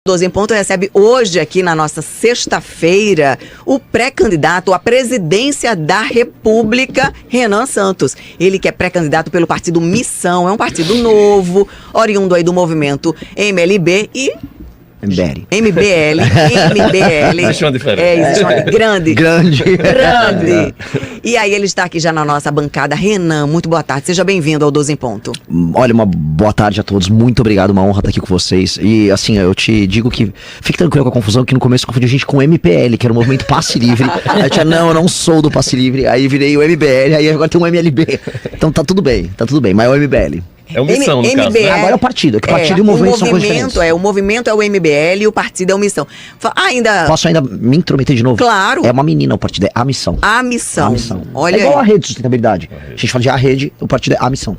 12 em Ponto recebe hoje, aqui na nossa sexta-feira, o pré-candidato à presidência da República, Renan Santos. Ele que é pré-candidato pelo partido Missão, é um partido novo, oriundo aí do movimento MLB e... MBL. Existe uma diferença. Existe uma grande. É. E aí ele está aqui já na nossa bancada. Renan, muito boa tarde. Seja bem-vindo ao 12 em Ponto. Olha, uma boa tarde a todos. Muito obrigado, uma honra estar aqui com vocês. E assim, eu te digo que fique tranquilo com a confusão, que no começo eu confundi a gente com o MPL, que era o movimento Passe Livre. Aí eu tinha, não, eu não sou do Passe Livre. Aí virei o MBL, aí agora tem um MLB. Então tá tudo bem, mas é o MBL. É o Missão, no caso, né? Agora é o partido, é que o partido e o movimento são coisas diferentes. O movimento é o MBL e o partido é o Missão. Posso ainda me intrometer de novo? Claro. É uma menina o partido, é a Missão. A Missão. Olha, é igual a rede de sustentabilidade. A gente fala de a rede, o partido é a Missão.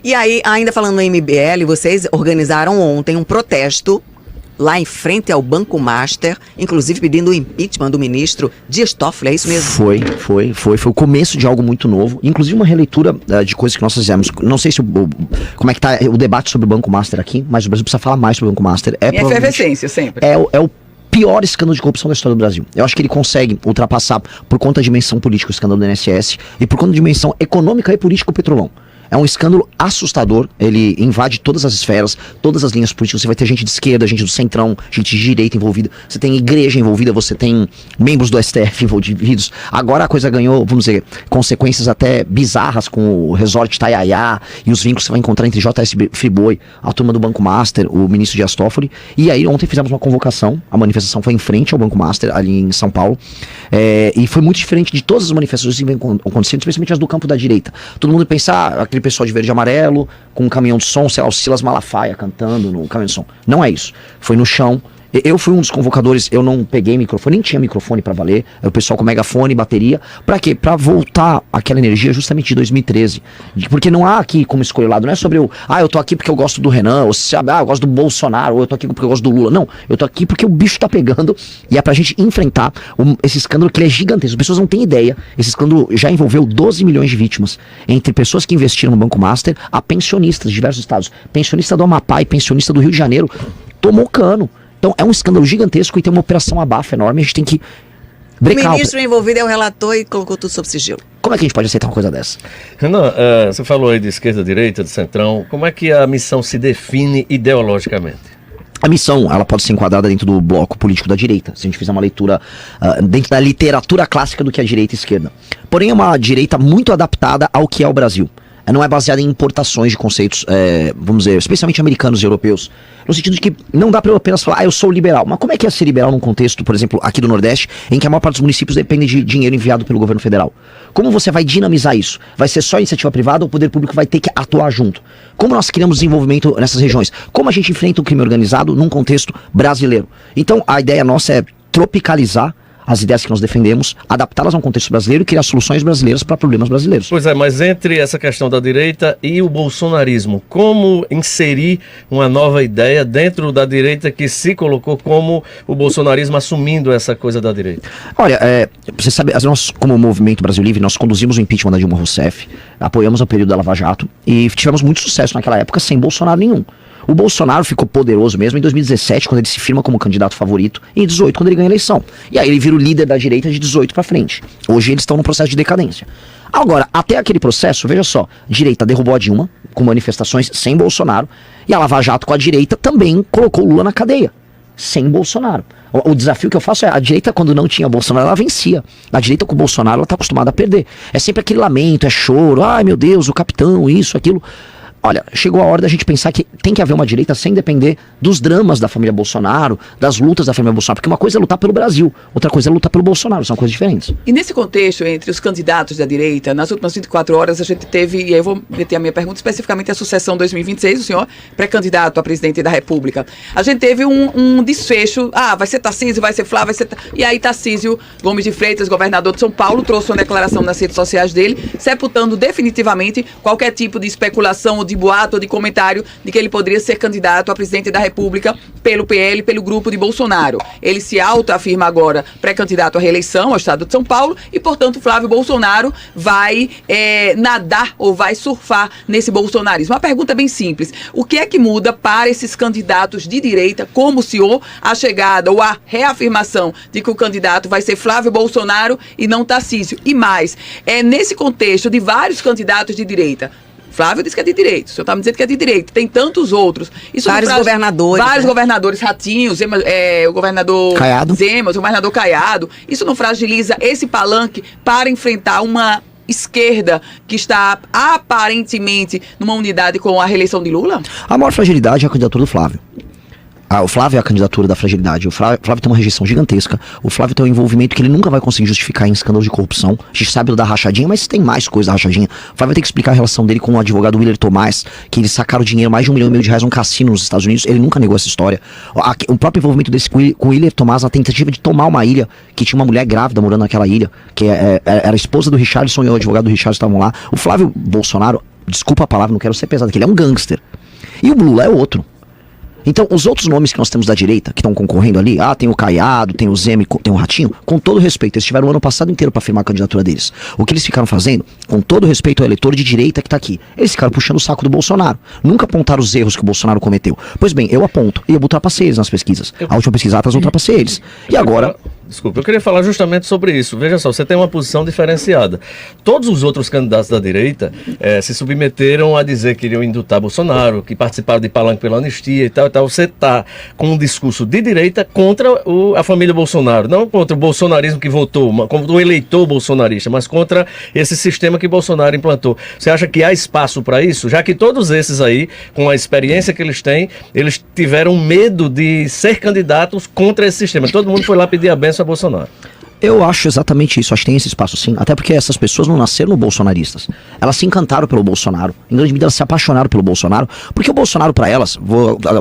E aí, ainda falando no MBL, vocês organizaram ontem um protesto lá em frente ao Banco Master, inclusive pedindo o impeachment do ministro Dias Toffoli, é isso mesmo? Foi o começo de algo muito novo, inclusive uma releitura de coisas que nós fizemos. Não sei se como é que tá o debate sobre o Banco Master aqui, mas o Brasil precisa falar mais sobre o Banco Master. Efervescência, sempre. É o pior escândalo de corrupção da história do Brasil. Eu acho que ele consegue ultrapassar por conta da dimensão política o escândalo do INSS e por conta da dimensão econômica e política o Petrolão. É um escândalo assustador, ele invade todas as esferas, todas as linhas políticas. Você vai ter gente de esquerda, gente do centrão, gente de direita envolvida, você tem igreja envolvida, você tem membros do STF envolvidos. Agora a coisa ganhou, vamos dizer, consequências até bizarras com o Resort Itaiaiá e os vínculos que você vai encontrar entre JS Friboi, a turma do Banco Master, o ministro Dias Toffoli. E aí ontem fizemos uma convocação, a manifestação foi em frente ao Banco Master, ali em São Paulo, e foi muito diferente de todas as manifestações que vem acontecendo, especialmente as do campo da direita. Todo mundo pensa, aquele pessoal de verde e amarelo, com um caminhão de som, sei lá, o Silas Malafaia cantando no caminhão de som. Não é isso. Foi no chão. Eu fui um dos convocadores, eu não peguei microfone, nem tinha microfone pra valer, o pessoal com megafone, bateria, pra quê? Pra voltar aquela energia justamente de 2013, porque não há aqui como escolher lado, não é sobre eu tô aqui porque eu gosto do Renan, ou eu gosto do Bolsonaro, ou eu tô aqui porque eu gosto do Lula, não, eu tô aqui porque o bicho tá pegando, e é pra gente enfrentar esse escândalo que ele é gigantesco, as pessoas não têm ideia, esse escândalo já envolveu 12 milhões de vítimas, entre pessoas que investiram no Banco Master, a pensionistas de diversos estados, pensionista do Amapá e pensionista do Rio de Janeiro, tomou cano. Então é um escândalo gigantesco e tem uma operação abafa enorme, a gente tem que brecar. O ministro envolvido é o relator e colocou tudo sob sigilo. Como é que a gente pode aceitar uma coisa dessa? Renan, você falou aí de esquerda, direita, de centrão, como é que a missão se define ideologicamente? A missão, ela pode ser enquadrada dentro do bloco político da direita, se a gente fizer uma leitura dentro da literatura clássica do que é direita e esquerda. Porém é uma direita muito adaptada ao que é o Brasil. Não é baseada em importações de conceitos, vamos dizer, especialmente americanos e europeus, no sentido de que não dá para eu apenas falar, eu sou liberal. Mas como é que é ser liberal num contexto, por exemplo, aqui do Nordeste, em que a maior parte dos municípios depende de dinheiro enviado pelo governo federal? Como você vai dinamizar isso? Vai ser só iniciativa privada ou o poder público vai ter que atuar junto? Como nós criamos desenvolvimento nessas regiões? Como a gente enfrenta o crime organizado num contexto brasileiro? Então, a ideia nossa é tropicalizar as ideias que nós defendemos, adaptá-las a um contexto brasileiro e criar soluções brasileiras para problemas brasileiros. Pois é, mas entre essa questão da direita e o bolsonarismo, como inserir uma nova ideia dentro da direita que se colocou como o bolsonarismo assumindo essa coisa da direita? Olha, você sabe, nós como Movimento Brasil Livre, nós conduzimos o impeachment da Dilma Rousseff, apoiamos o período da Lava Jato e tivemos muito sucesso naquela época sem Bolsonaro nenhum. O Bolsonaro ficou poderoso mesmo em 2017, quando ele se firma como candidato favorito, e em 2018, quando ele ganha a eleição. E aí ele vira o líder da direita de 2018 pra frente. Hoje eles estão num processo de decadência. Agora, até aquele processo, veja só, a direita derrubou a Dilma, com manifestações sem Bolsonaro, e a Lava Jato com a direita também colocou o Lula na cadeia, sem Bolsonaro. O desafio que eu faço é, a direita quando não tinha Bolsonaro, ela vencia. A direita com o Bolsonaro, ela tá acostumada a perder. É sempre aquele lamento, é choro, ai meu Deus, o capitão, isso, aquilo. Olha, chegou a hora da gente pensar que tem que haver uma direita sem depender dos dramas da família Bolsonaro, das lutas da família Bolsonaro, porque uma coisa é lutar pelo Brasil, outra coisa é lutar pelo Bolsonaro, são coisas diferentes. E nesse contexto, entre os candidatos da direita, nas últimas 24 horas a gente teve, e aí eu vou meter a minha pergunta especificamente à sucessão 2026, o senhor pré-candidato a presidente da República. A gente teve um desfecho, vai ser Tarcísio, vai ser Flávio, vai ser... E aí Tarcísio Gomes de Freitas, governador de São Paulo, trouxe uma declaração nas redes sociais dele, sepultando definitivamente qualquer tipo de especulação ou de boato ou de comentário de que ele poderia ser candidato a presidente da República pelo PL, pelo grupo de Bolsonaro. Ele se autoafirma agora pré-candidato à reeleição ao estado de São Paulo e, portanto, Flávio Bolsonaro vai nadar ou vai surfar nesse bolsonarismo. Uma pergunta bem simples. O que é que muda para esses candidatos de direita, como o senhor, a chegada ou a reafirmação de que o candidato vai ser Flávio Bolsonaro e não Tarcísio? E mais, nesse contexto de vários candidatos de direita, Flávio disse que é de direita, o senhor está me dizendo que é de direita, tem tantos outros. Isso vários governadores. Vários governadores, Ratinho, o governador Caiado. Zema, o governador Caiado. Isso não fragiliza esse palanque para enfrentar uma esquerda que está aparentemente numa unidade com a reeleição de Lula? A maior fragilidade é a candidatura do Flávio. O Flávio é a candidatura da fragilidade. O Flávio tem uma rejeição gigantesca. O Flávio tem um envolvimento que ele nunca vai conseguir justificar em escândalos de corrupção. A gente sabe da rachadinha, mas tem mais coisa da rachadinha. O Flávio vai ter que explicar a relação dele com o advogado Willer Tomás, que eles sacaram dinheiro, mais de R$1,5 milhão num cassino nos Estados Unidos. Ele nunca negou essa história. O próprio envolvimento desse com o Willer Tomás na tentativa de tomar uma ilha, que tinha uma mulher grávida morando naquela ilha, que era a esposa do Richardson e o advogado do Richardson estavam lá. O Flávio Bolsonaro, desculpa a palavra, não quero ser pesado, que ele é um gangster. E o Lula é outro. Então, os outros nomes que nós temos da direita, que estão concorrendo ali, tem o Caiado, tem o Zema, tem o Ratinho, com todo respeito, eles tiveram o ano passado inteiro para firmar a candidatura deles. O que eles ficaram fazendo, com todo respeito ao eleitor de direita que está aqui, eles ficaram puxando o saco do Bolsonaro. Nunca apontaram os erros que o Bolsonaro cometeu. Pois bem, eu aponto, e eu ultrapassei eles nas pesquisas. A última pesquisa atrás eu ultrapassei eles. E agora... Desculpa, eu queria falar justamente sobre isso. Veja só, você tem uma posição diferenciada. Todos os outros candidatos da direita se submeteram a dizer que iriam indultar Bolsonaro, que participaram de palanque pela anistia e tal e tal. Você está com um discurso de direita contra a família Bolsonaro. Não contra o bolsonarismo que votou, contra o eleitor bolsonarista, mas contra esse sistema que Bolsonaro implantou. Você acha que há espaço para isso? Já que todos esses aí, com a experiência que eles têm, eles tiveram medo de ser candidatos contra esse sistema. Todo mundo foi lá pedir a benção a Bolsonaro. Eu acho exatamente isso, acho que tem esse espaço sim, até porque essas pessoas não nasceram bolsonaristas, elas se encantaram pelo Bolsonaro, em grande medida elas se apaixonaram pelo Bolsonaro, porque o Bolsonaro para elas,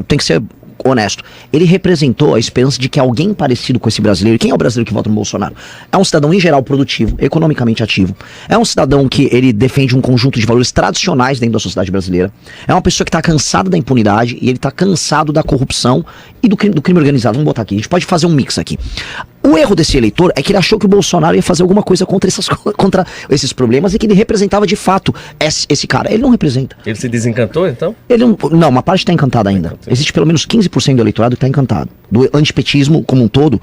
tem que ser honesto, ele representou a esperança de que alguém parecido com esse brasileiro, quem é o brasileiro que vota no Bolsonaro? É um cidadão em geral produtivo, economicamente ativo, é um cidadão que ele defende um conjunto de valores tradicionais dentro da sociedade brasileira, é uma pessoa que está cansada da impunidade e ele está cansado da corrupção e do crime organizado. Vamos botar aqui, a gente pode fazer um mix aqui. O erro desse eleitor é que ele achou que o Bolsonaro ia fazer alguma coisa contra esses problemas e que ele representava de fato esse cara. Ele não representa. Ele se desencantou, então? Ele não, uma parte está encantada ainda. Existe pelo menos 15% do eleitorado que está encantado. Do antipetismo como um todo,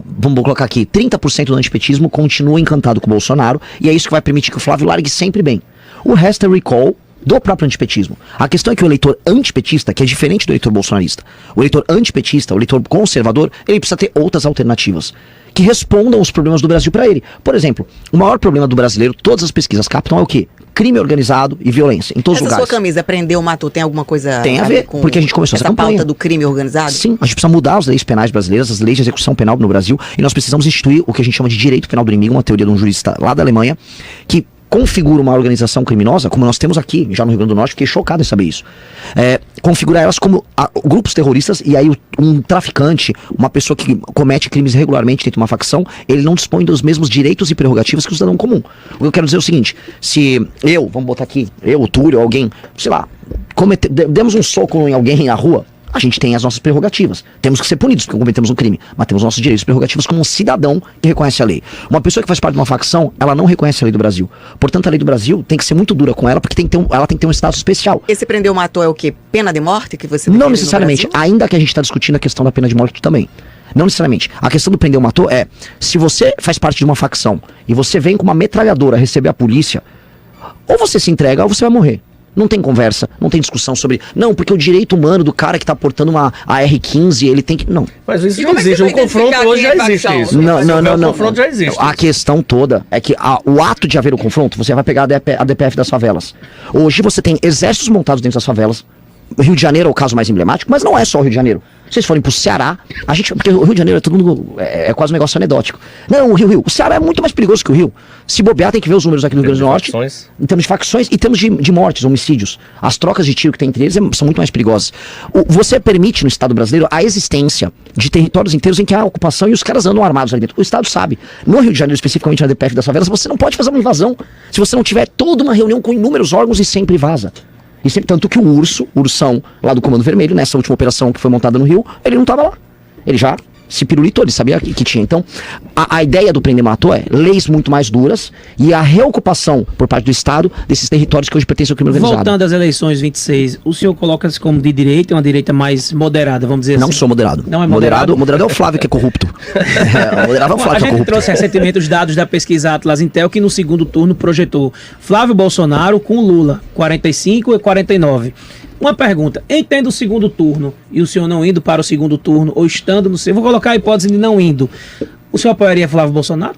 vamos colocar aqui, 30% do antipetismo continua encantado com o Bolsonaro e é isso que vai permitir que o Flávio largue sempre bem. O resto é recall do próprio antipetismo. A questão é que o eleitor antipetista, que é diferente do eleitor bolsonarista, o eleitor antipetista, o eleitor conservador, ele precisa ter outras alternativas que respondam os problemas do Brasil para ele. Por exemplo, o maior problema do brasileiro, todas as pesquisas captam, é o quê? Crime organizado e violência, em todos os lugares. Essa sua camisa, prendeu, matou, tem alguma coisa tem a ver com porque a gente começou essa campanha. Pauta do crime organizado? Sim, a gente precisa mudar as leis penais brasileiras, as leis de execução penal no Brasil, e nós precisamos instituir o que a gente chama de direito penal do inimigo, uma teoria de um jurista lá da Alemanha, que configura uma organização criminosa, como nós temos aqui, já no Rio Grande do Norte, fiquei chocado em saber isso. Configura elas como grupos terroristas, e aí um traficante, uma pessoa que comete crimes regularmente dentro de uma facção, ele não dispõe dos mesmos direitos e prerrogativas que o cidadão comum. O que eu quero dizer é o seguinte, se vamos botar aqui, o Túlio, alguém, sei lá, demos um soco em alguém na rua, a gente tem as nossas prerrogativas. Temos que ser punidos porque cometemos um crime, mas temos nossos direitos e prerrogativas como um cidadão que reconhece a lei. Uma pessoa que faz parte de uma facção, ela não reconhece a lei do Brasil. Portanto, a lei do Brasil tem que ser muito dura com ela, porque ela tem que ter um status especial. Esse prendeu, matou é o quê? Pena de morte que você não necessariamente, ainda que a gente está discutindo a questão da pena de morte também. Não necessariamente. A questão do prendeu, matou é, se você faz parte de uma facção e você vem com uma metralhadora receber a polícia, ou você se entrega ou você vai morrer. Não tem conversa, não tem discussão sobre... Não, porque o direito humano do cara que tá portando uma AR-15, ele tem que... Não. Mas isso não existe. O confronto hoje já existe isso. Não. O confronto já existe. A questão toda é que o ato de haver o confronto, você vai pegar a DPF das favelas. Hoje você tem exércitos montados dentro das favelas. Rio de Janeiro é o caso mais emblemático, mas não é só o Rio de Janeiro. Se vocês forem pro Ceará, porque o Rio de Janeiro é todo mundo, é quase um negócio anedótico. Não, o Ceará é muito mais perigoso que o Rio. Se bobear, tem que ver os números aqui no Rio Grande do Norte. Em termos de facções e em termos de mortes, homicídios. As trocas de tiro que tem entre eles são muito mais perigosas. Você permite no Estado brasileiro a existência de territórios inteiros em que há ocupação e os caras andam armados ali dentro. O Estado sabe. No Rio de Janeiro, especificamente na DPF das favelas, você não pode fazer uma invasão se você não tiver toda uma reunião com inúmeros órgãos e sempre vaza. E sempre tanto que o Ursão, lá do Comando Vermelho, nessa última operação que foi montada no Rio, ele não estava lá. Ele já se pirulitou, ele sabia que tinha. Então, a ideia do Prender Matou é leis muito mais duras e a reocupação por parte do Estado desses territórios que hoje pertencem ao crime organizado. Voltando às eleições 26, o senhor coloca-se como de direita, uma direita mais moderada, vamos dizer Não assim? sou moderado. Não é moderado? Moderado é o Flávio que é corrupto. Moderado é o Flávio A que é gente corrupto. trouxe recentemente os dados da pesquisa Atlas Intel, que no segundo turno projetou Flávio Bolsonaro com Lula, 45 e 49. Uma pergunta, entendo o segundo turno e o senhor não indo para o segundo turno ou estando no seu, vou colocar a hipótese de não indo, o senhor apoiaria Flávio Bolsonaro?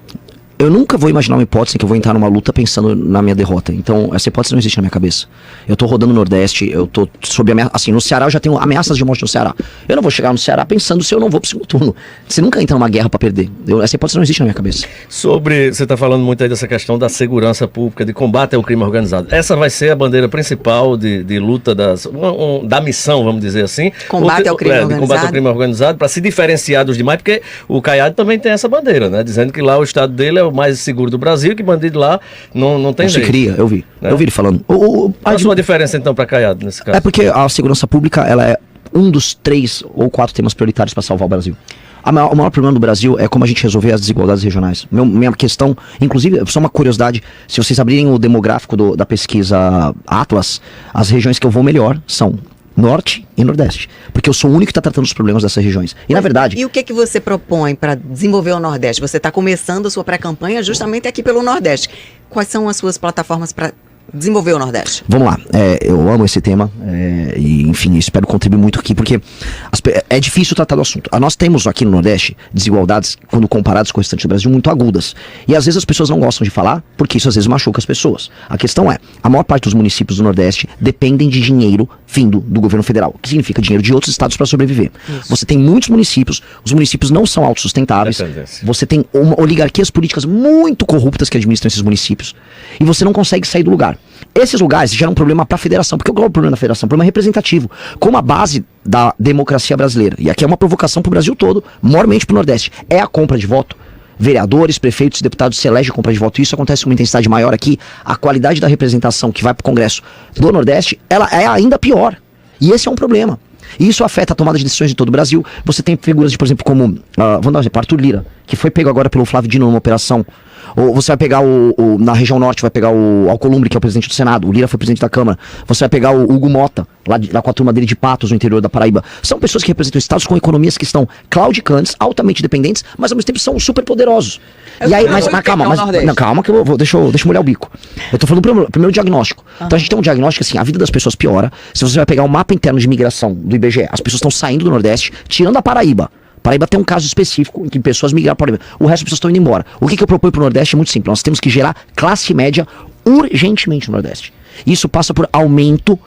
Eu nunca vou imaginar uma hipótese em que eu vou entrar numa luta pensando na minha derrota. Então, essa hipótese não existe na minha cabeça. Eu tô rodando no Nordeste, eu tô sob ameaça. Assim, no Ceará eu já tenho ameaças de morte no Ceará. Eu não vou chegar no Ceará pensando se eu não vou pro segundo turno. Você nunca entra numa guerra pra perder. Essa hipótese não existe na minha cabeça. Você está falando muito aí dessa questão da segurança pública, de combate ao crime organizado. Essa vai ser a bandeira principal de luta da missão, vamos dizer assim. Combate ao crime organizado. De combate ao crime organizado, para se diferenciar dos demais, porque o Caiado também tem essa bandeira, né? Dizendo que lá o estado dele é o mais seguro do Brasil, que bandido lá não tem Não se jeito. cria, eu vi. Né? Eu vi ele falando. Qual a sua diferença então para Caiado nesse caso? É porque a segurança pública, ela é um dos 3 ou 4 temas prioritários para salvar o Brasil. O maior problema do Brasil é como a gente resolver as desigualdades regionais. Minha questão, inclusive, só uma curiosidade, se vocês abrirem o demográfico da pesquisa Atlas, as regiões que eu vou melhor são Norte e Nordeste. Porque eu sou o único que está tratando os problemas dessas regiões. E na verdade... E o que você propõe para desenvolver o Nordeste? Você está começando a sua pré-campanha justamente aqui pelo Nordeste. Quais são as suas plataformas para desenvolver o Nordeste? Vamos lá, eu amo esse tema e, enfim, espero contribuir muito aqui, porque é difícil tratar do assunto. Nós temos aqui no Nordeste desigualdades, quando comparadas com o restante do Brasil, muito agudas. E às vezes as pessoas não gostam de falar, porque isso às vezes machuca as pessoas. A questão é, a maior parte dos municípios do Nordeste dependem de dinheiro vindo do governo federal, que significa dinheiro de outros estados para sobreviver. Isso. Você tem muitos municípios, os municípios não são autossustentáveis, você tem oligarquias políticas muito corruptas que administram esses municípios, e você não consegue sair do lugar. Esses lugares geram um problema para a federação, porque qual é o problema da federação? Um problema representativo, como a base da democracia brasileira, e aqui é uma provocação para o Brasil todo, maiormente para o Nordeste, é a compra de voto. Vereadores, prefeitos e deputados se elegem compra de voto. Isso acontece com uma intensidade maior aqui. A qualidade da representação que vai para o Congresso do Nordeste, ela é ainda pior. E esse é um problema. E isso afeta a tomada de decisões de todo o Brasil. Você tem figuras, por exemplo, como, vamos dar um exemplo, Arthur Lira, que foi pego agora pelo Flávio Dino numa operação. Ou você vai pegar na região norte, vai pegar o Alcolumbre, que é o presidente do Senado. O Lira foi presidente da Câmara. Você vai pegar o Hugo Mota, lá com a turma dele de Patos, no interior da Paraíba. São pessoas que representam estados com economias que estão claudicantes, altamente dependentes, mas ao mesmo tempo são super poderosos. E aí, mas calma, calma que deixa eu molhar o bico. Eu tô falando do primeiro diagnóstico. Então a gente tem um diagnóstico assim, a vida das pessoas piora. Se você vai pegar o mapa interno de migração do IBGE, as pessoas estão saindo do Nordeste, tirando a Paraíba. Paraíba tem um caso específico em que pessoas migraram para Paraíba. O resto das pessoas estão indo embora. O que eu proponho para o Nordeste é muito simples. Nós temos que gerar classe média urgentemente no Nordeste. Isso passa por aumento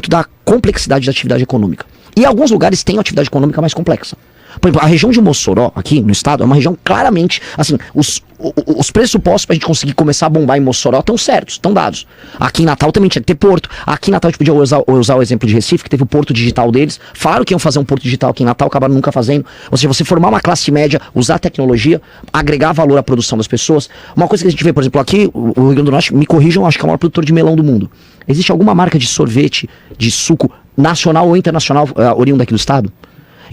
da complexidade da atividade econômica. E alguns lugares têm atividade econômica mais complexa. Por exemplo, a região de Mossoró, aqui no estado, é uma região claramente, assim, os pressupostos pra gente conseguir começar a bombar em Mossoró estão certos, estão dados. Aqui em Natal também tinha que ter porto. Aqui em Natal a gente podia usar o exemplo de Recife, que teve o porto digital deles. Falaram que iam fazer um porto digital aqui em Natal, acabaram nunca fazendo. Ou seja, você formar uma classe média, usar a tecnologia, agregar valor à produção das pessoas. Uma coisa que a gente vê, por exemplo, aqui, o Rio Grande do Norte, me corrijam, acho que é o maior produtor de melão do mundo. Existe alguma marca de sorvete, de suco, nacional ou internacional, oriunda aqui do estado?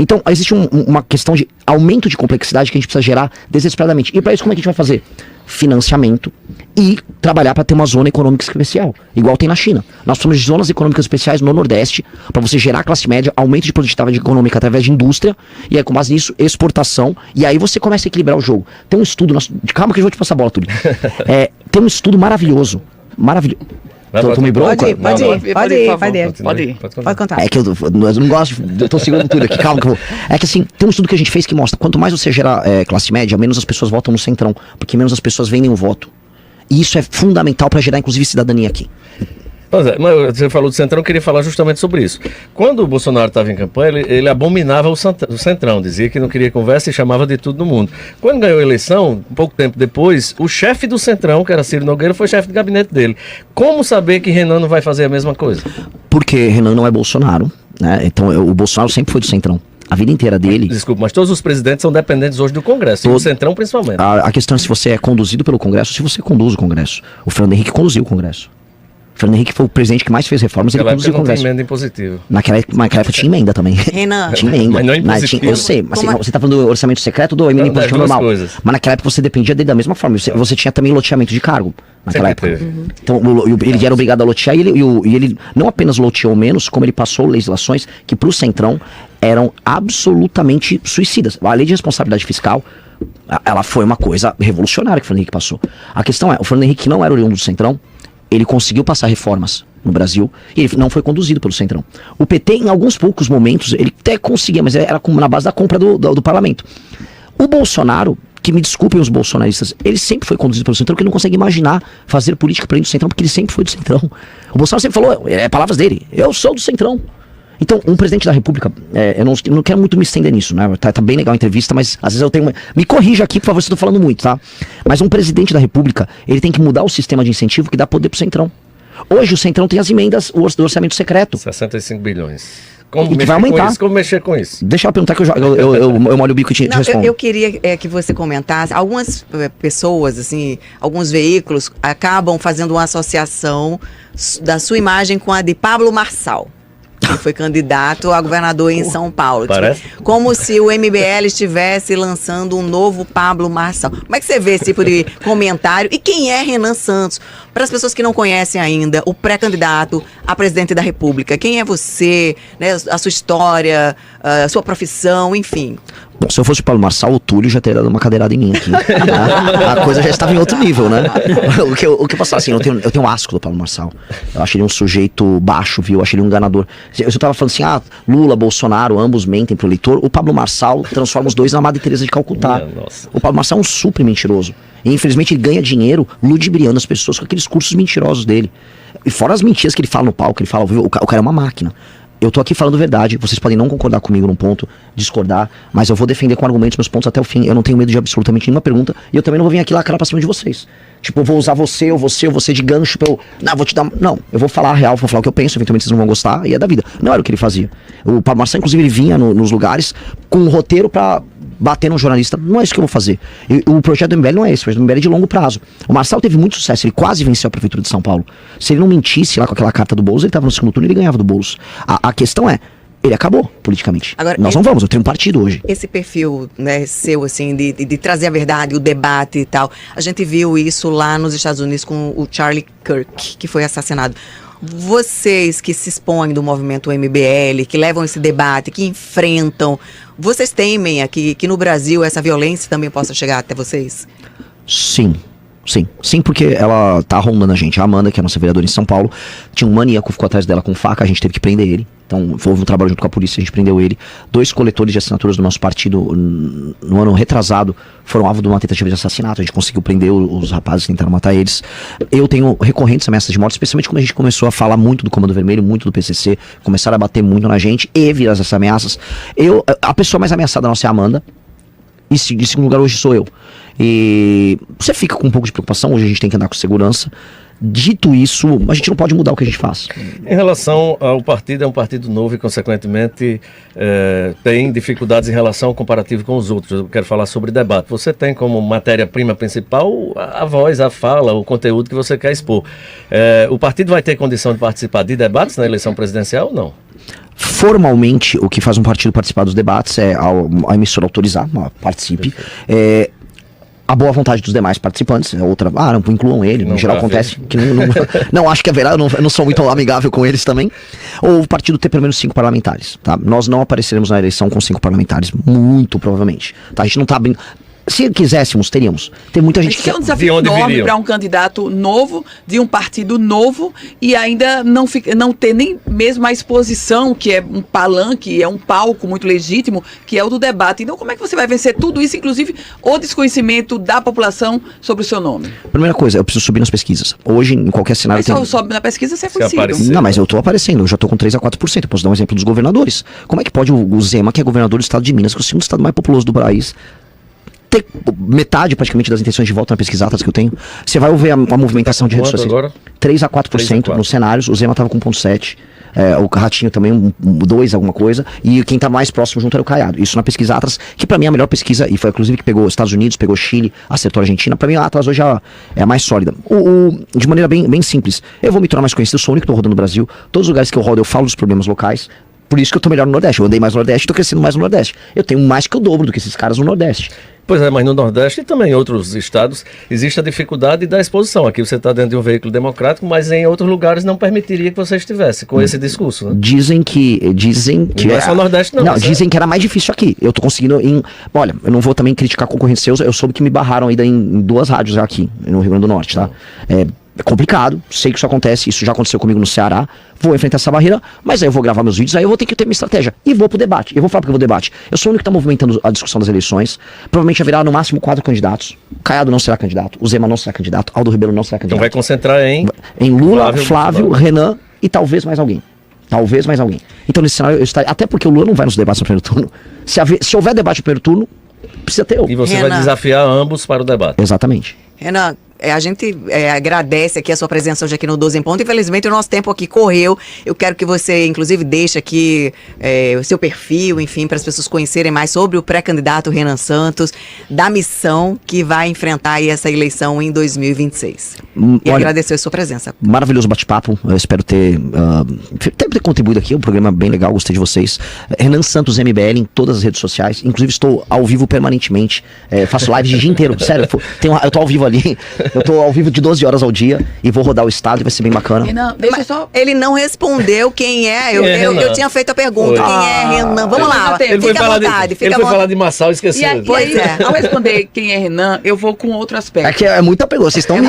Então, existe uma questão de aumento de complexidade que a gente precisa gerar desesperadamente. E para isso, como é que a gente vai fazer? Financiamento e trabalhar para ter uma zona econômica especial, igual tem na China. Nós precisamos de zonas econômicas especiais no Nordeste, para você gerar classe média, aumento de produtividade econômica através de indústria, e aí com base nisso, exportação, e aí você começa a equilibrar o jogo. Tem um estudo, calma que eu vou te passar a bola, Túlio. Tem um estudo maravilhoso. Tu me bronca? Pode ir. Pode contar. É que eu não gosto, eu tô segurando tudo aqui, calma que eu vou. É que assim, tem um estudo que a gente fez que mostra, quanto mais você gera classe média, menos as pessoas votam no centrão, porque menos as pessoas vendem o voto. E isso é fundamental para gerar, inclusive, cidadania aqui. Pois é, mas você falou do Centrão, eu queria falar justamente sobre isso. Quando o Bolsonaro estava em campanha, ele abominava o Centrão, dizia que não queria conversa e chamava de tudo no mundo. Quando ganhou a eleição, um pouco tempo depois, o chefe do Centrão, que era Ciro Nogueira, foi chefe de gabinete dele. Como saber que Renan não vai fazer a mesma coisa? Porque Renan não é Bolsonaro, né? Então o Bolsonaro sempre foi do Centrão. A vida inteira dele... Desculpa, mas todos os presidentes são dependentes hoje do Congresso, e o Centrão principalmente. A questão é se você é conduzido pelo Congresso ou se você conduz o Congresso. O Fernando Henrique conduziu o Congresso. Fernando Henrique foi o presidente que mais fez reformas, ele Naquela conduziu época o não tinha Congresso. emenda impositiva. Naquela época tinha emenda também. Renan, Tinha emenda. Mas não impositivo. Eu sei, mas Como- você tá falando do orçamento secreto ou do emenda Não, das impositiva duas normal? coisas. Mas naquela época você dependia dele da mesma forma. Você tinha também loteamento de cargo naquela Sempre época. teve. Então ele era obrigado a lotear e ele não apenas loteou menos, como ele passou legislações que pro Centrão eram absolutamente suicidas. A lei de responsabilidade fiscal, ela foi uma coisa revolucionária que o Fernando Henrique passou. A questão é, o Fernando Henrique, que não era oriundo do Centrão, ele conseguiu passar reformas no Brasil e ele não foi conduzido pelo Centrão. O PT, em alguns poucos momentos, ele até conseguia, mas era na base da compra do parlamento. O Bolsonaro, que me desculpem os bolsonaristas, ele sempre foi conduzido pelo Centrão, porque ele não consegue imaginar fazer política para dentro do Centrão, porque ele sempre foi do Centrão. O Bolsonaro sempre falou, palavras dele, eu sou do Centrão. Então, um presidente da República, eu não quero muito me estender nisso, né? Tá bem legal a entrevista, mas às vezes eu tenho... Me corrija aqui, por favor, se eu tô falando muito, tá? Mas um presidente da República, ele tem que mudar o sistema de incentivo que dá poder pro Centrão. Hoje o Centrão tem as emendas do orçamento secreto. 65 bilhões. Como E que mexer vai com aumentar. isso? Como mexer com isso? Deixa eu perguntar que eu molho o bico e te Não, respondo. eu queria que você comentasse. Algumas pessoas, assim, alguns veículos acabam fazendo uma associação da sua imagem com a de Pablo Marçal, que foi candidato a governador em São Paulo. Parece. Como se o MBL estivesse lançando um novo Pablo Marçal. Como é que você vê esse tipo de comentário? E quem é Renan Santos? Para as pessoas que não conhecem ainda, o pré-candidato a presidente da República. Quem é você, né, a sua história, a sua profissão, enfim. Bom, se eu fosse o Paulo Marçal, o Túlio já teria dado uma cadeirada em mim aqui. Né? A coisa já estava em outro nível, né? O que eu posso falar assim, eu tenho um asco do Paulo Marçal. Eu acho ele um sujeito baixo, viu? Eu acho ele um enganador. Eu tava falando assim, Lula, Bolsonaro, ambos mentem pro eleitor. O Pablo Marçal transforma os dois na Madre Teresa de Calcutá. Minha nossa. O Pablo Marçal é um super mentiroso. E infelizmente ele ganha dinheiro ludibriando as pessoas com aqueles cursos mentirosos dele. E fora as mentiras que ele fala no palco, ele fala, viu? O cara é uma máquina. Eu tô aqui falando verdade, vocês podem não concordar comigo num ponto, discordar, mas eu vou defender com argumentos meus pontos até o fim. Eu não tenho medo de absolutamente nenhuma pergunta e eu também não vou vir aqui lacrar pra cima de vocês. Tipo, eu vou usar você ou você de gancho pra eu... Não, vou te dar... Não, eu vou falar a real, vou falar o que eu penso, eventualmente vocês não vão gostar e é da vida. Não era o que ele fazia. O Pablo Marçal, inclusive, ele vinha nos lugares com um roteiro pra bater no jornalista. Não é isso que eu vou fazer. O projeto do MBL não é esse, o projeto do MBL é de longo prazo. O Marçal teve muito sucesso, ele quase venceu a Prefeitura de São Paulo. Se ele não mentisse lá com aquela carta do Boulos, ele tava no segundo turno e ele ganhava do Boulos. A questão é, ele acabou politicamente. Agora, nós não vamos, eu tenho um partido hoje. Esse perfil, né, seu, assim, de trazer a verdade, o debate e tal, a gente viu isso lá nos Estados Unidos com o Charlie Kirk, que foi assassinado. Vocês que se expõem do movimento MBL, que levam esse debate, que enfrentam, vocês temem aqui que no Brasil essa violência também possa chegar até vocês? Sim, porque ela tá rondando a gente. A Amanda, que é a nossa vereadora em São Paulo, tinha um maníaco que ficou atrás dela com faca, a gente teve que prender ele. Então, houve um trabalho junto com a polícia, a gente prendeu ele. 2 coletores de assinaturas do nosso partido, no ano retrasado, foram alvo de uma tentativa de assassinato. A gente conseguiu prender os rapazes que tentaram matar eles. Eu tenho recorrentes ameaças de morte, especialmente quando a gente começou a falar muito do Comando Vermelho, muito do PCC, começaram a bater muito na gente e virar essas ameaças. A pessoa mais ameaçada nossa é a Amanda. E de segundo lugar hoje sou eu. E você fica com um pouco de preocupação, hoje a gente tem que andar com segurança. Dito isso, a gente não pode mudar o que a gente faz. Em relação ao partido, é um partido novo e, consequentemente, tem dificuldades em relação ao comparativo com os outros. Eu quero falar sobre debate. Você tem como matéria-prima principal a voz, a fala, o conteúdo que você quer expor. O partido vai ter condição de participar de debates na eleição presidencial ou não? Formalmente, o que faz um partido participar dos debates é a emissora autorizar, participe. A boa vontade dos demais participantes, outra, não incluam ele, Não em geral tá acontece. Que não acho que haverá, eu não sou muito amigável com eles também. Ou o partido ter pelo menos 5 parlamentares, tá? Nós não apareceremos na eleição com 5 parlamentares, muito provavelmente. Tá? A gente não tá bem... Se quiséssemos, teríamos. Tem muita gente Isso é um De desafio onde enorme viriam? para um candidato novo, de um partido novo, e ainda não ter nem mesmo a exposição, que é um palanque, é um palco muito legítimo, que é o do debate. Então, como é que você vai vencer tudo isso, inclusive o desconhecimento da população sobre o seu nome? Primeira coisa, eu preciso subir nas pesquisas. Hoje, em qualquer cenário... Mas só sobe na pesquisa se é Se possível. aparecer. Não, mas eu tô aparecendo, eu já tô com 3 a 4%. Eu posso dar um exemplo dos governadores. Como é que pode o Zema, que é governador do estado de Minas, que é o segundo estado mais populoso do país, ter metade praticamente das intenções de voto na pesquisa atas que eu tenho? Você vai ver a movimentação de redes Quanto sociais. agora? 3 a 4% 3 a 4. nos cenários, o Zema tava com 1,7%. o Ratinho também 2 alguma coisa, e quem tá mais próximo junto era o Caiado. Isso na pesquisa Atlas, que pra mim é a melhor pesquisa, e foi inclusive que pegou Estados Unidos, pegou Chile, acertou a Argentina. Pra mim a Atlas hoje é a mais sólida. De maneira bem simples, eu vou me tornar mais conhecido, eu sou o único que tô rodando no Brasil, todos os lugares que eu rodo eu falo dos problemas locais. Por isso que eu tô melhor no Nordeste. Eu andei mais no Nordeste e tô crescendo mais no Nordeste. Eu tenho mais que o dobro do que esses caras no Nordeste. Pois é, mas no Nordeste e também em outros estados existe a dificuldade da exposição. Aqui você está dentro de um veículo democrático, mas em outros lugares não permitiria que você estivesse com esse discurso, né? Dizem que não é só Nordeste não. Não, dizem que era mais difícil aqui. Eu tô conseguindo Olha, eu não vou também criticar concorrentes seus, eu soube que me barraram ainda em 2 rádios aqui, no Rio Grande do Norte, tá? É complicado, sei que isso acontece, isso já aconteceu comigo no Ceará, vou enfrentar essa barreira, mas aí eu vou gravar meus vídeos, aí eu vou ter que ter minha estratégia, e vou pro debate, eu vou falar porque eu vou debate. Eu sou o único que tá movimentando a discussão das eleições, provavelmente haverá no máximo 4 candidatos, Caiado não será candidato, o Zema não será candidato, Aldo Ribeiro não será candidato. Então vai concentrar em Lula, Flávio, Renan e talvez mais alguém. Então nesse cenário eu estaria, até porque o Lula não vai nos debates no primeiro turno, se houver debate no primeiro turno, precisa ter eu. E você Renan, vai desafiar ambos para o debate. Exatamente. Renan, a gente agradece aqui a sua presença hoje aqui no 12 em Ponto. Infelizmente o nosso tempo aqui correu. Eu quero que você, inclusive, deixe aqui o seu perfil, enfim, para as pessoas conhecerem mais sobre o pré-candidato Renan Santos, da missão que vai enfrentar aí essa eleição em 2026. E agradecer a sua presença. Maravilhoso bate-papo. Eu espero ter contribuído aqui. Um programa bem legal, gostei de vocês. Renan Santos MBL em todas as redes sociais. Inclusive estou ao vivo permanentemente. Faço lives o dia inteiro. Sério, eu tô ao vivo ali. Eu tô ao vivo de 12 horas ao dia e vou rodar o estado e vai ser bem bacana. Renan, deixa só... Ele não respondeu quem é. Eu tinha feito a pergunta. Quem é Renan? Vamos lá. Ele foi falar de Massal e esqueceu. E aí, ao responder quem é Renan, eu vou com outro aspecto. É que é muita pergunta. Vocês estão me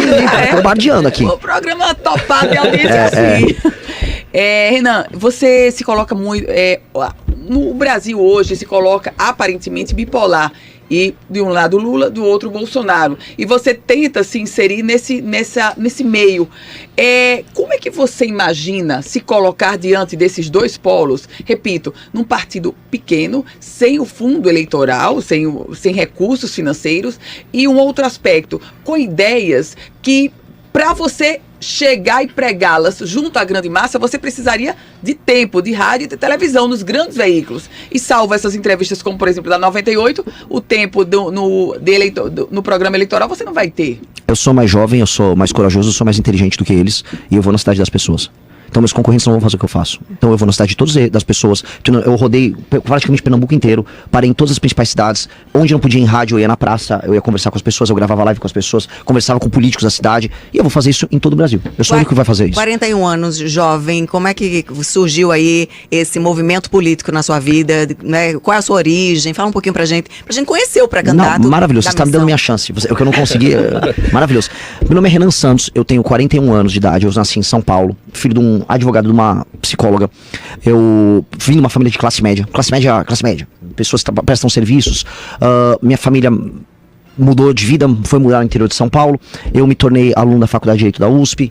bombardeando aqui. O programa topado de audiência assim. Renan, você se coloca muito... no Brasil hoje se coloca aparentemente bipolar. E de um lado Lula, do outro Bolsonaro. E você tenta se inserir nesse meio. Como é que você imagina se colocar diante desses dois polos? Repito, num partido pequeno, sem o fundo eleitoral, sem recursos financeiros. E um outro aspecto, com ideias que, para você chegar e pregá-las junto à grande massa, você precisaria de tempo, de rádio e de televisão nos grandes veículos. E salvo essas entrevistas, como por exemplo da 98, o tempo no programa eleitoral você não vai ter. Eu sou mais jovem, eu sou mais corajoso, eu sou mais inteligente do que eles e eu vou na cidade das pessoas. Então meus concorrentes não vão fazer o que eu faço. Então eu vou na cidade de todas das pessoas. Eu rodei praticamente Pernambuco inteiro, parei em todas as principais cidades. Onde não podia ir em rádio, eu ia na praça, eu ia conversar com as pessoas, eu gravava live com as pessoas, conversava com políticos da cidade. E eu vou fazer isso em todo o Brasil. Eu sou o único que vai fazer isso. 41 anos, jovem, como é que surgiu aí esse movimento político na sua vida? Né? Qual é a sua origem? Fala um pouquinho pra gente conhecer o pré-candidato. Maravilhoso, você está me dando minha chance. O que eu não consegui, maravilhoso. Meu nome é Renan Santos, eu tenho 41 anos de idade, eu nasci em São Paulo, filho de um advogado, de uma psicóloga. Eu vim de uma família de classe média. Pessoas que prestam serviços. Minha família mudou de vida, foi mudar no interior de São Paulo. Eu me tornei aluno da Faculdade de Direito da USP.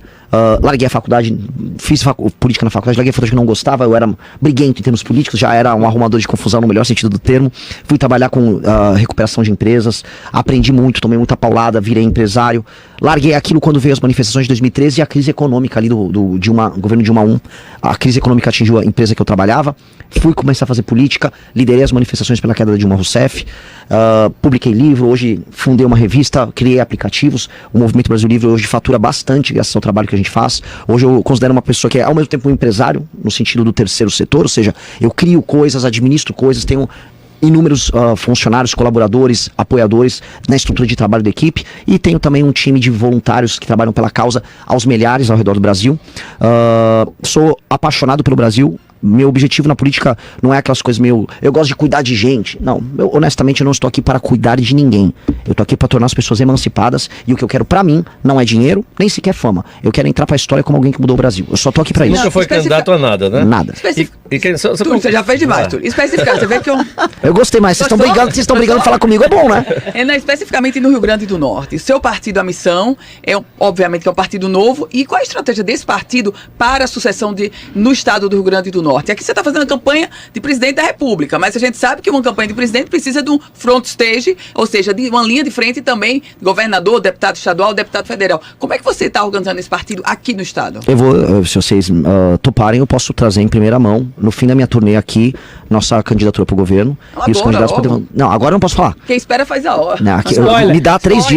Larguei a faculdade, fiz política na faculdade, larguei a faculdade que eu não gostava, eu era briguento em termos políticos, já era um arrumador de confusão no melhor sentido do termo. Fui trabalhar com recuperação de empresas, aprendi muito, tomei muita paulada, virei empresário. Larguei aquilo quando veio as manifestações de 2013 e a crise econômica ali do governo Dilma I. A crise econômica atingiu a empresa que eu trabalhava. Fui começar a fazer política, liderei as manifestações pela queda da Dilma Rousseff, publiquei livro, hoje fundei uma revista, criei aplicativos. O Movimento Brasil Livre hoje fatura bastante graças ao trabalho que a gente faz. Hoje eu considero uma pessoa que é ao mesmo tempo um empresário, no sentido do terceiro setor, ou seja, eu crio coisas, administro coisas, tenho inúmeros funcionários, colaboradores, apoiadores na estrutura de trabalho da equipe, e tenho também um time de voluntários que trabalham pela causa aos milhares ao redor do Brasil. Sou apaixonado pelo Brasil. Meu objetivo na política não é aquelas coisas meio... Eu gosto de cuidar de gente. Não, honestamente eu não estou aqui para cuidar de ninguém. Eu estou aqui para tornar as pessoas emancipadas, e o que eu quero para mim não é dinheiro, nem sequer fama. Eu quero entrar para a história como alguém que mudou o Brasil. Eu só estou aqui para isso. Nunca foi candidato a nada, né? Nada. Você já fez demais, tudo. Especificar, você vê que eu gostei mais. Vocês estão brigando falar comigo, é bom, né? Especificamente no Rio Grande do Norte. Seu partido, a missão, obviamente que é um partido novo. E qual a estratégia desse partido para a sucessão no estado do Rio Grande do Norte? Norte. Aqui você está fazendo a campanha de presidente da República, mas a gente sabe que uma campanha de presidente precisa de um front stage, ou seja, de uma linha de frente também, governador, deputado estadual, deputado federal. Como é que você está organizando esse partido aqui no estado? Eu vou, se vocês toparem, eu posso trazer em primeira mão, no fim da minha turnê aqui, nossa candidatura para o governo. E os candidatos podem... Não, agora eu não posso falar. Quem espera faz a hora. Não, aqui, me dá 3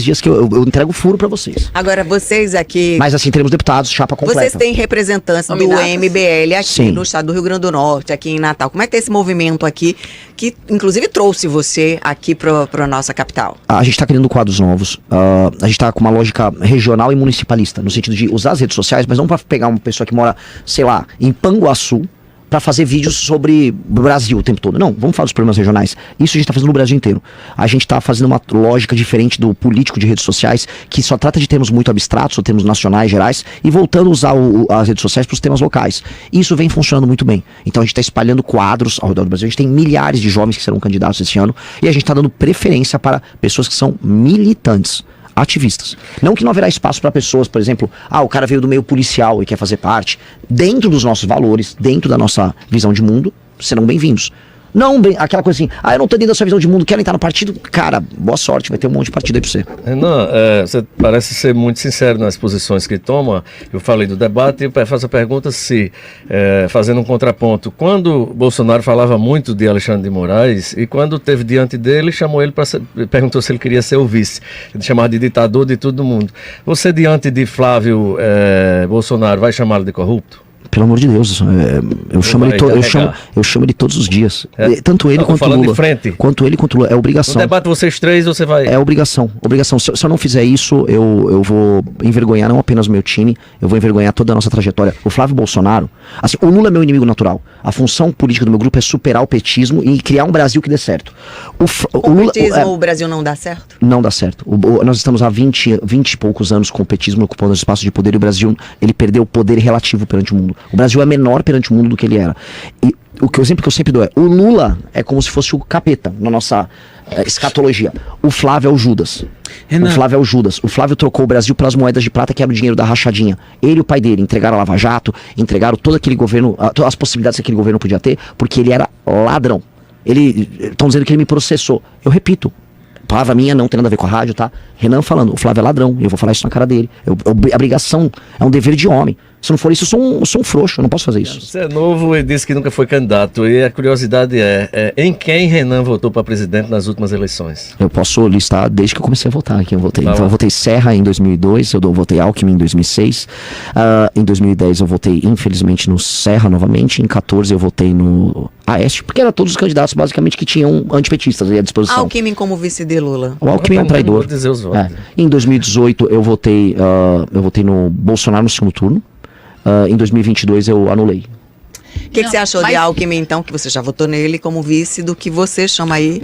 dias que eu entrego furo para vocês. Agora, vocês aqui... Mas assim, teremos deputados, chapa completa. Vocês têm representantes do MBL aqui no estado do Rio Grande do Norte, aqui em Natal. Como é que é esse movimento aqui, que inclusive trouxe você aqui para a nossa capital? A gente está criando quadros novos. A gente está com uma lógica regional e municipalista, no sentido de usar as redes sociais, mas não para pegar uma pessoa que mora, sei lá, em Panguaçu, para fazer vídeos sobre o Brasil o tempo todo. Não, vamos falar dos problemas regionais. Isso a gente está fazendo no Brasil inteiro. A gente está fazendo uma lógica diferente do político de redes sociais, que só trata de termos muito abstratos, ou termos nacionais, gerais, e voltando a usar as redes sociais para os temas locais. Isso vem funcionando muito bem. Então a gente está espalhando quadros ao redor do Brasil. A gente tem milhares de jovens que serão candidatos esse ano, e a gente está dando preferência para pessoas que são militantes, ativistas. Não que não haverá espaço para pessoas, por exemplo, o cara veio do meio policial e quer fazer parte. Dentro dos nossos valores, dentro da nossa visão de mundo, serão bem-vindos. Não, aquela coisa assim, eu não tô dentro da sua visão de mundo, quero entrar no partido. Cara, boa sorte, vai ter um monte de partido aí pra você. Não, você parece ser muito sincero nas posições que toma. Eu falei do debate e faço a pergunta fazendo um contraponto. Quando Bolsonaro falava muito de Alexandre de Moraes, e quando teve diante dele, chamou ele perguntou se ele queria ser o vice. Ele chamava de ditador de todo mundo. Você, diante de Flávio Bolsonaro, vai chamá-lo de corrupto? Pelo amor de Deus, eu chamo ele todos os dias. Tanto ele quanto o Lula. De frente. Quanto ele quanto o Lula. É obrigação. No debate vocês três, você vai... É obrigação. Se eu não fizer isso, eu vou envergonhar não apenas o meu time, eu vou envergonhar toda a nossa trajetória. O Flávio Bolsonaro, assim, o Lula é meu inimigo natural. A função política do meu grupo é superar o petismo e criar um Brasil que dê certo. O Lula, o Brasil não dá certo? Não dá certo. Nós estamos há 20 e poucos anos com o petismo ocupando os espaços de poder, e o Brasil, ele perdeu o poder relativo perante o mundo. O Brasil é menor perante o mundo do que ele era. E o exemplo que eu sempre dou o Lula é como se fosse o capeta na nossa escatologia. O Flávio é o Judas. Renan. O Flávio é o Judas. O Flávio trocou o Brasil pelas moedas de prata, que era o dinheiro da rachadinha. Ele e o pai dele entregaram a Lava Jato, entregaram todo aquele governo, todas as possibilidades que aquele governo podia ter, porque ele era ladrão. Estão dizendo que ele me processou. Eu repito, palavra minha, não tem nada a ver com a rádio, tá? Renan falando, o Flávio é ladrão, e eu vou falar isso na cara dele. A obrigação, é um dever de homem. Se não for isso, eu sou um frouxo, eu não posso fazer isso. Você é novo e disse que nunca foi candidato. E a curiosidade em quem Renan votou para presidente nas últimas eleições? Eu posso listar desde que eu comecei a votar aqui. Eu votei Serra em 2002, eu votei Alckmin em 2006. Em 2010 eu votei, infelizmente, no Serra novamente. Em 2014 eu votei no Aécio, porque eram todos os candidatos basicamente que tinham antipetistas à disposição. Alckmin como vice de Lula. O Alckmin é um traidor. Vou dizer os votos. Em 2018 eu votei no Bolsonaro no segundo turno. Em 2022 eu anulei. O que você achou de Alckmin, então, que você já votou nele como vice, do que você chama aí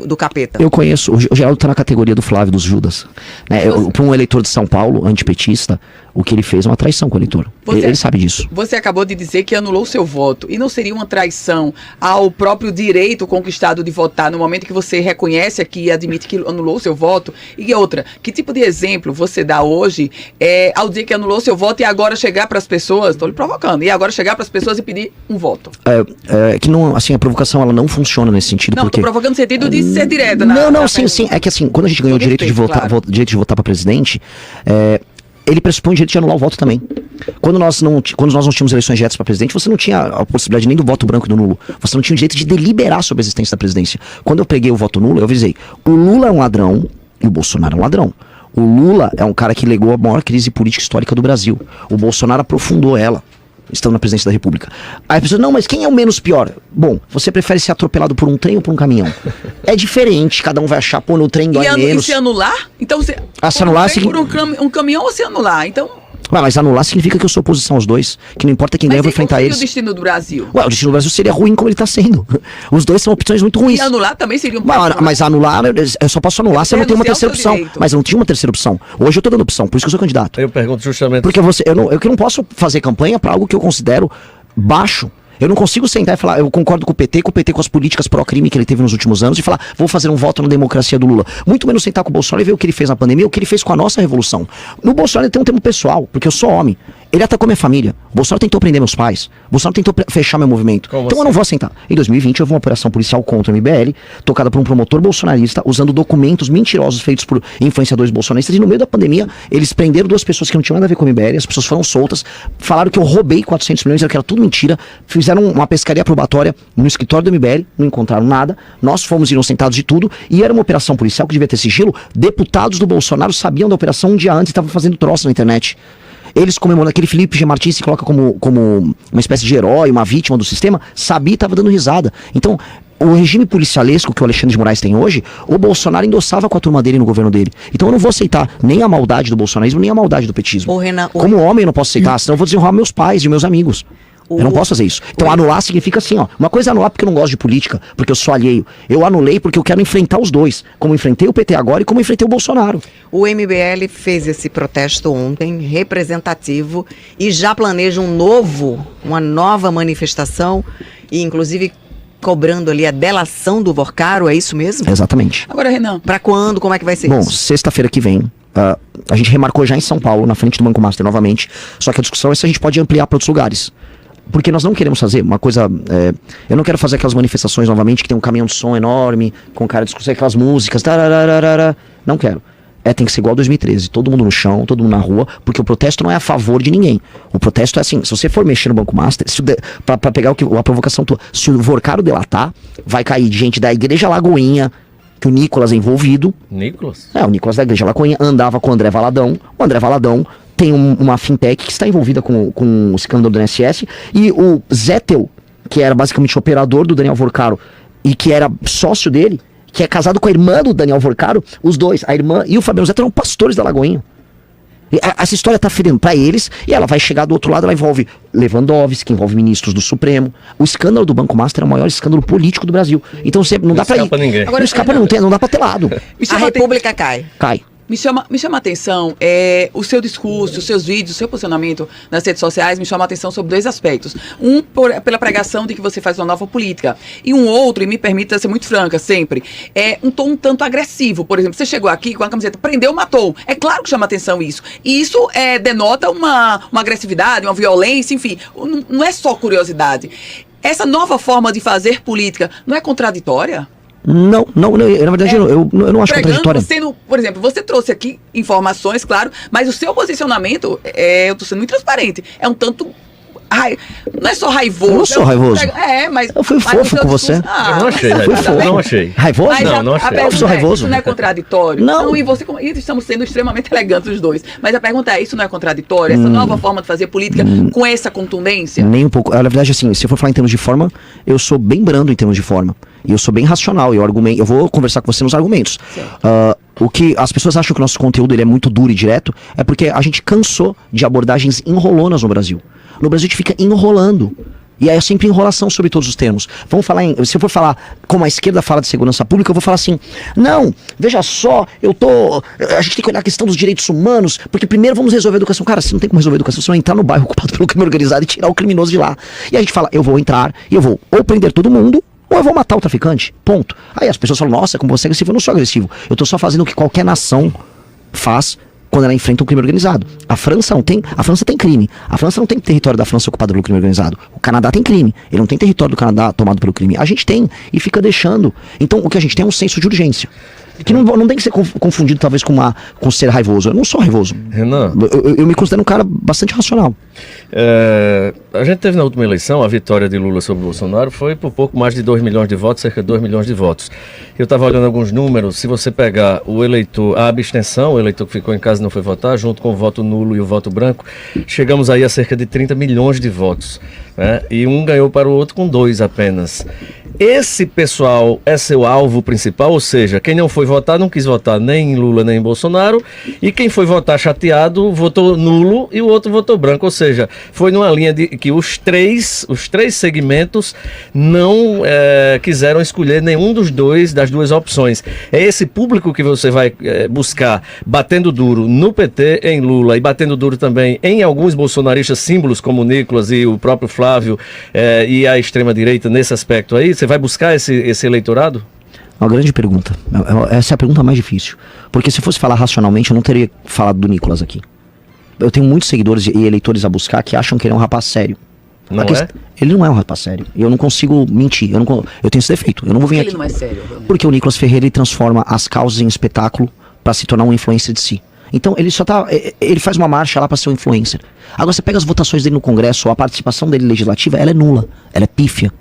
do capeta? Eu conheço, o Geraldo está na categoria do Flávio dos Judas. Né? Para um eleitor de São Paulo, antipetista, o que ele fez é uma traição com o eleitor. Ele sabe disso. Você acabou de dizer que anulou o seu voto. E não seria uma traição ao próprio direito conquistado de votar no momento que você reconhece aqui e admite que anulou o seu voto? E outra, que tipo de exemplo você dá hoje ao dizer que anulou o seu voto e agora chegar para as pessoas, estou lhe provocando, e agora chegar para as pessoas e pedir um voto? Que não, assim, a provocação ela não funciona nesse sentido. Não, porque... estou provocando no sentido de ser direta. Sim. É que assim, quando a gente ganhou o direito de votar para presidente, ele pressupõe o direito de anular o voto também. Quando nós não tínhamos eleições diretas para presidente, você não tinha a possibilidade nem do voto branco e do nulo. Você não tinha o direito de deliberar sobre a existência da presidência. Quando eu peguei o voto nulo, eu avisei, o Lula é um ladrão e o Bolsonaro é um ladrão. O Lula é um cara que legou a maior crise política histórica do Brasil. O Bolsonaro aprofundou ela, estando na presidência da República. Aí a pessoa, não, mas quem é o menos pior? Bom, você prefere ser atropelado por um trem ou por um caminhão? É diferente, cada um vai achar, no trem dói menos. E se anular? Então você... se anular... Por um caminhão ou se anular? Então... Mas anular significa que eu sou oposição aos dois, que não importa quem ganha, eu vou enfrentar eles. Mas o destino do Brasil? O destino do Brasil seria ruim como ele está sendo. Os dois são opções muito ruins. E anular também seria Mas anular, eu só posso anular se eu não tenho uma terceira opção. Mas eu não tinha uma terceira opção. Hoje eu tô dando opção, por isso que eu sou candidato. Eu pergunto justamente... Porque eu não posso fazer campanha para algo que eu considero baixo. Eu não consigo sentar e falar, eu concordo com o PT com as políticas pró-crime que ele teve nos últimos anos, e falar, vou fazer um voto na democracia do Lula. Muito menos sentar com o Bolsonaro e ver o que ele fez na pandemia, o que ele fez com a nossa revolução. No Bolsonaro ele tem um tema pessoal, porque eu sou homem. Ele atacou minha família. O Bolsonaro tentou prender meus pais. O Bolsonaro tentou fechar meu movimento. Como então assim? eu não vou aceitar. Em 2020 houve uma operação policial contra o MBL, tocada por um promotor bolsonarista, usando documentos mentirosos feitos por influenciadores bolsonaristas. E no meio da pandemia, eles prenderam 2 pessoas que não tinham nada a ver com o MBL. As pessoas foram soltas. Falaram que eu roubei 400 milhões, que era tudo mentira. Fizeram uma pescaria probatória no escritório do MBL. Não encontraram nada. Nós fomos inocentados de tudo. E era uma operação policial que devia ter sigilo. Deputados do Bolsonaro sabiam da operação um dia antes e estavam fazendo troço na internet. Eles comemorando, aquele Felipe G. Martins se coloca como uma espécie de herói, uma vítima do sistema, sabia e estava dando risada. Então, o regime policialesco que o Alexandre de Moraes tem hoje, o Bolsonaro endossava com a turma dele no governo dele. Então eu não vou aceitar nem a maldade do bolsonarismo, nem a maldade do petismo. Como homem eu não posso aceitar, senão eu vou desenrolar meus pais e meus amigos. Eu não posso fazer isso. Então anular significa assim, ó. Uma coisa é anular porque eu não gosto de política, porque eu sou alheio. Eu anulei porque eu quero enfrentar os dois. Como enfrentei o PT agora e como enfrentei o Bolsonaro. O MBL fez esse protesto ontem, representativo, e já planeja uma nova manifestação, e inclusive cobrando ali a delação do Vorcaro, é isso mesmo? Exatamente. Agora, Renan, Pra quando? Como é que vai ser Bom, isso? sexta-feira que vem, a gente remarcou já em São Paulo, na frente do Banco Master novamente, só que a discussão é se a gente pode ampliar para outros lugares. Porque nós não queremos fazer uma coisa... eu não quero fazer aquelas manifestações novamente que tem um caminhão de som enorme, com cara de discussão, aquelas músicas, tarararara, não quero. Tem que ser igual a 2013, todo mundo no chão, todo mundo na rua, porque o protesto não é a favor de ninguém. O protesto é assim, se você for mexer no Banco Master, pra pegar a provocação tua, se o Vorcaro delatar, vai cair gente da Igreja Lagoinha, que o Nicolas é envolvido. Nicolas? O Nicolas da Igreja Lagoinha andava com o André Valadão. O André Valadão tem uma fintech que está envolvida com o escândalo do INSS, e o Zettel, que era basicamente o operador do Daniel Vorcaro e que era sócio dele, que é casado com a irmã do Daniel Vorcaro, os dois, a irmã e o Fabiano Zettel, eram pastores da Lagoinha. Essa história tá fedendo pra eles, e ela vai chegar do outro lado, ela envolve Lewandowski, envolve ministros do Supremo. O escândalo do Banco Master é o maior escândalo político do Brasil. Então não dá pra ir. Ninguém. Agora, não escapa, não dá pra ter lado. A República cai. Cai. Me chama a atenção o seu discurso, os seus vídeos, o seu posicionamento nas redes sociais me chama a atenção sobre 2 aspectos. Um, pela pregação de que você faz uma nova política. E um outro, e me permita ser muito franca sempre, é um tom um tanto agressivo. Por exemplo, você chegou aqui com a camiseta, prendeu, matou. É claro que chama atenção isso. E isso denota uma agressividade, uma violência, enfim. Não é só curiosidade. Essa nova forma de fazer política não é contraditória? Não, na verdade eu não acho contraditório. Por exemplo, você trouxe aqui informações, claro, mas o seu posicionamento, eu tô sendo muito transparente, é um tanto... não é só raivoso. Eu não sou raivoso. Mas... Eu fui fofo com você. Eu não achei, não achei. Raivoso? Mas não achei. Eu sou raivoso. Isso não é contraditório? Não. E estamos sendo extremamente elegantes os dois. Mas a pergunta é, isso não é contraditório? Essa nova forma de fazer política com essa contundência? Nem um pouco. Na verdade, assim, se eu for falar em termos de forma, eu sou bem brando em termos de forma. E eu sou bem racional. Eu vou conversar com você nos argumentos. O que as pessoas acham que o nosso conteúdo ele é muito duro e direto é porque a gente cansou de abordagens enrolonas no Brasil. No Brasil a gente fica enrolando. E é sempre enrolação sobre todos os termos. Se eu for falar como a esquerda fala de segurança pública, eu vou falar assim: não, veja só, a gente tem que olhar a questão dos direitos humanos, porque primeiro vamos resolver a educação. Cara, você não tem como resolver a educação, você vai entrar no bairro ocupado pelo crime organizado e tirar o criminoso de lá. E a gente fala, eu vou entrar e eu vou ou prender todo mundo, ou eu vou matar o traficante. Ponto. Aí as pessoas falam, nossa, como você é agressivo. Eu não sou agressivo. Eu tô só fazendo o que qualquer nação faz quando ela enfrenta um crime organizado. A França tem crime. A França não tem território da França ocupado pelo crime organizado. O Canadá tem crime. Ele não tem território do Canadá tomado pelo crime. A gente tem e fica deixando. Então o que a gente tem é um senso de urgência. Que não tem que ser confundido talvez com ser raivoso. Eu não sou raivoso. Renan, eu me considero um cara bastante racional. A gente teve na última eleição, a vitória de Lula sobre Bolsonaro foi por pouco mais de 2 milhões de votos, cerca de 2 milhões de votos. Eu estava olhando alguns números, se você pegar o eleitor, a abstenção, o eleitor que ficou em casa e não foi votar, junto com o voto nulo e o voto branco, chegamos aí a cerca de 30 milhões de votos. Né? E um ganhou para o outro com 2 apenas. Esse pessoal é seu alvo principal, ou seja, quem não foi votar não quis votar nem em Lula nem em Bolsonaro, e quem foi votar chateado votou nulo e o outro votou branco, ou seja, foi numa linha de que os três segmentos não quiseram escolher nenhum das duas opções. É esse público que você vai buscar batendo duro no PT, em Lula, e batendo duro também em alguns bolsonaristas símbolos como o Nicolas e o próprio Flávio e a extrema-direita nesse aspecto aí? Você vai buscar esse eleitorado? Uma grande pergunta. Essa é a pergunta mais difícil. Porque se fosse falar racionalmente, eu não teria falado do Nicolas aqui. eu tenho muitos seguidores e eleitores a buscar que acham que ele é um rapaz sério. Não é? Ele não é um rapaz sério. Eu não consigo mentir. Eu tenho esse defeito. Eu não vou vir aqui. Ele não é sério. Porque o Nicolas Ferreira ele transforma as causas em espetáculo para se tornar um influencer de si. Então ele só tá. Ele faz uma marcha lá para ser um influencer. Agora você pega as votações dele no Congresso, a participação dele legislativa, ela é nula. Ela é pífia.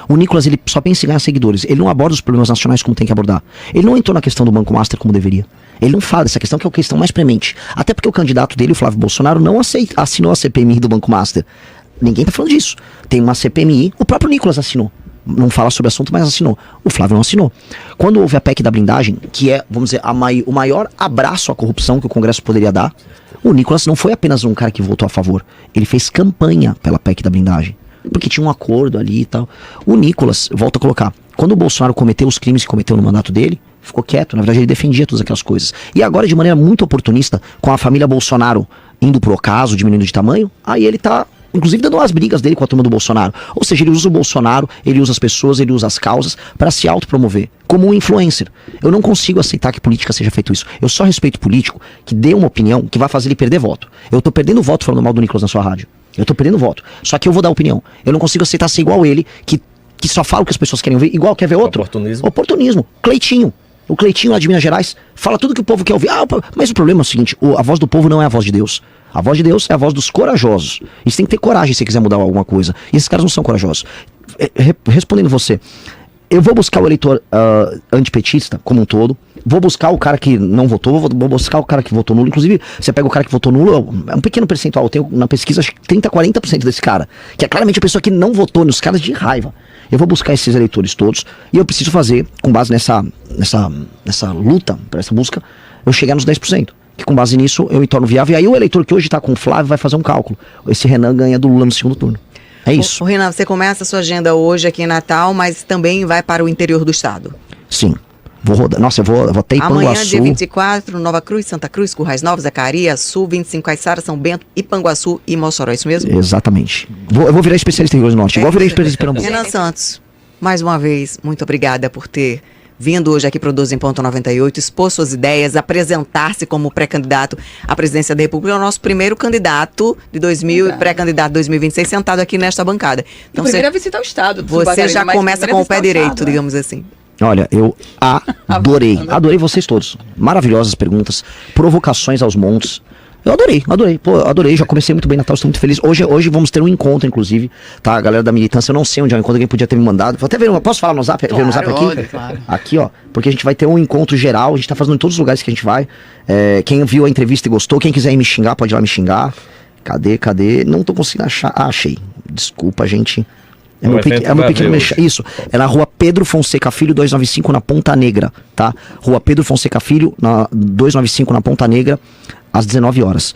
O Nicolas, ele só pensa em ganhar seguidores. Ele não aborda os problemas nacionais como tem que abordar. Ele não entrou na questão do Banco Master como deveria. Ele não fala dessa questão, que é a questão mais premente. Até porque o candidato dele, o Flávio Bolsonaro, não assinou a CPMI do Banco Master. Ninguém tá falando disso. Tem uma CPMI, o próprio Nicolas assinou. Não fala sobre o assunto, mas assinou. O Flávio não assinou. Quando houve a PEC da blindagem, que é, vamos dizer, o maior abraço à corrupção que o Congresso poderia dar, o Nicolas não foi apenas um cara que votou a favor. Ele fez campanha pela PEC da blindagem. Porque tinha um acordo ali e tal. O Nicolas, volto a colocar, quando o Bolsonaro cometeu os crimes que cometeu no mandato dele, ficou quieto. Na verdade, ele defendia todas aquelas coisas. E agora, de maneira muito oportunista, com a família Bolsonaro indo pro ocaso, diminuindo de tamanho, aí ele tá, inclusive, dando as brigas dele com a turma do Bolsonaro. Ou seja, ele usa o Bolsonaro, ele usa as pessoas, ele usa as causas para se autopromover como um influencer. Eu não consigo aceitar que política seja feito isso. Eu só respeito político que dê uma opinião que vai fazer ele perder voto. Eu tô perdendo voto falando mal do Nicolas na sua rádio. Eu tô perdendo voto. Só que eu vou dar opinião. Eu não consigo aceitar ser igual ele, que só fala o que as pessoas querem ouvir, igual quer ver outro. Oportunismo. Cleitinho. O Cleitinho lá de Minas Gerais fala tudo que o povo quer ouvir. Mas o problema é o seguinte, a voz do povo não é a voz de Deus. A voz de Deus é a voz dos corajosos. E você tem que ter coragem se quiser mudar alguma coisa. E esses caras não são corajosos. Respondendo você, eu vou buscar o eleitor antipetista como um todo. Vou buscar o cara que não votou, vou buscar o cara que votou nulo. Inclusive, você pega o cara que votou nulo, é um pequeno percentual. Eu tenho na pesquisa acho que 30, 40% desse cara. Que é claramente a pessoa que não votou, nos caras de raiva. Eu vou buscar esses eleitores todos e eu preciso fazer, com base nessa luta, essa busca, eu chegar nos 10%. Que com base nisso eu me torno viável. E aí o eleitor que hoje tá com o Flávio vai fazer um cálculo. Esse Renan ganha do Lula no segundo turno. É isso. O Renan, você começa a sua agenda hoje aqui em Natal, mas também vai para o interior do estado. Sim. Vou rodar. Nossa, eu vou até Ipanguaçu. Amanhã, dia 24, Nova Cruz, Santa Cruz, Currais Novos, Zacarias, Sul, 25, Caiçara, São Bento, Ipanguaçu e Mossoró. É isso mesmo? Exatamente. Eu vou virar especialista em Rio Grande do Norte. Igual virei especialista em Pernambuco. Renan Santos, mais uma vez, muito obrigada por ter vindo hoje aqui para o 12 em Ponto 98, expor suas ideias, apresentar-se como pré-candidato à presidência da República. É o nosso primeiro candidato de 2000 e pré-candidato de 2026 sentado aqui nesta bancada. Então, primeira visita ao Estado. Você já começa com o pé direito, digamos assim. Olha, eu adorei vocês todos. Maravilhosas perguntas, provocações aos montes. Eu adorei, já comecei muito bem Natal, estou muito feliz. Hoje vamos ter um encontro, inclusive, tá? A galera da militância, eu não sei onde é o encontro, alguém podia ter me mandado. Vou até ver, posso falar no Zap? Claro, ver no Zap aqui? claro. Aqui, ó, porque a gente vai ter um encontro geral, a gente tá fazendo em todos os lugares que a gente vai. Quem viu a entrevista e gostou, quem quiser ir me xingar, pode ir lá me xingar. Cadê? Não tô conseguindo achar. Achei. Desculpa, gente. É meu pequeno mexer. Isso. É na rua Pedro Fonseca Filho, 295, na Ponta Negra, tá? Rua Pedro Fonseca Filho, 295, na Ponta Negra, às 19 horas.